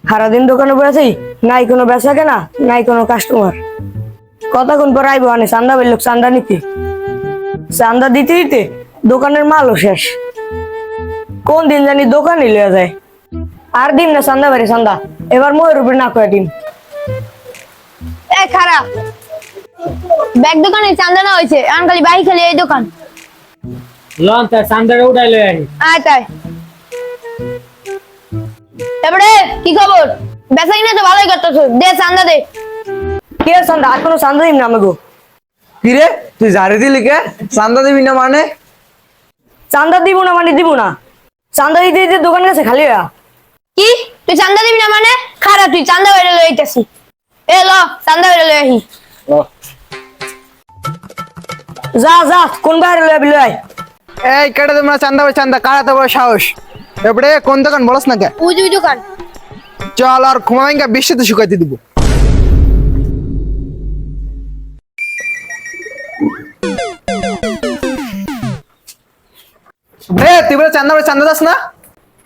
সারাদিন দোকানে বসে নাই কোনো বেচা কেনা নাই কোনো কাস্টমার। কতক্ষণ পর আইবো আনে চান্দা বলল চান্দা নিতে, চান্দা দিতে দিতে দোকানের মালও শেষ। কোন দিন জানি দোকানে লইয়া যায়। আর দিন না চান্দা বাড়ি চান্দা, এবার ময়ের উপরে না কয়ে দিন। এ খারাপ ব্যাগ দোকানে চান্দা না হয়েছে, এখন খালি বাহি খালি এই দোকান। লন তার চান্দাটা উঠাই লই আহি। আয় তাই তারপরে কি খবর? বেচা কিনা তো ভালোই করতেছ, দে চান্দা দে। কি আর চান্দা? আর কোনো চান্দা দিন না আমাকে। কিরে তুই ঝাড়ি দিলি কে? চান্দা দিবি না মানে? চান্দা দিব না মানে দিব না, চান্দা দিতে দিতে দোকানের কাছে খালি হইয়া। কি তুই চান্দা দিবি না মানে? খারাপ তুই চান্দা বেড়ে লই আইতাছি। এ ল চান্দা বেড়ে লই আহি। যা যা কোন বাইরে লইয়া বিলে আয়। এই কেটে তোমরা চান্দা ভাই চান্দা, কারা তো বড় সাহস? এবারে কোন দোকান বলস না কে? ওই দুই দোকান। চল আর ঘুমাইঙ্গা বৃষ্টিতে শুকাইতে দিব। তুই বলে চান্দা ভাই চান্দা দাস না?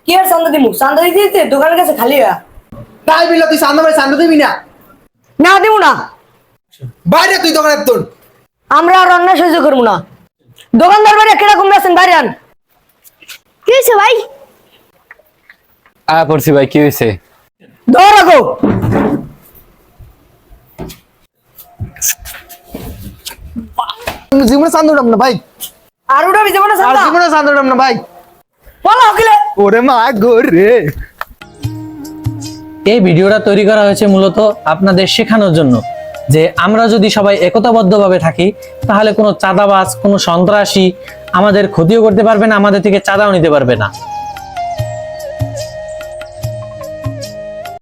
কি আর চান্দা দিব? চান্দা দিতে দিতে দোকানের কাছে খালি হইয়া। তাই বিল তুই চান্দা ভাই চান্দা দিবি না? না দিব না, বাইরে তুই দোকানের তোর। আমরা আর অন্যায় সহ্য করবো না। দোকানদার বাইরে কিরকম আছেন বাইরে আন। কি হয়েছে ভাই? আয়া পড়ছি ভাই, কি হয়েছে? ধর রাখো। তুমি জীবনে চান্দা উঠাম না ভাই, আর উঠাবি যাবো না আর চান্দা? জীবনে চান্দা উঠাম না ভাই। বলো হকিলে। ওরে মা গো রে। এই ভিডিওটা তৈরি করা হয়েছে মূলত আপনাদের শেখানোর জন্য যে আমরা যদি সবাই একতাবদ্ধভাবে থাকি তাহলে কোনো চাঁদাবাজ, কোনো সন্ত্রাসী আমাদের ক্ষতিও করতে পারবে না, আমাদের থেকে চাঁদাও নিতে পারবে না।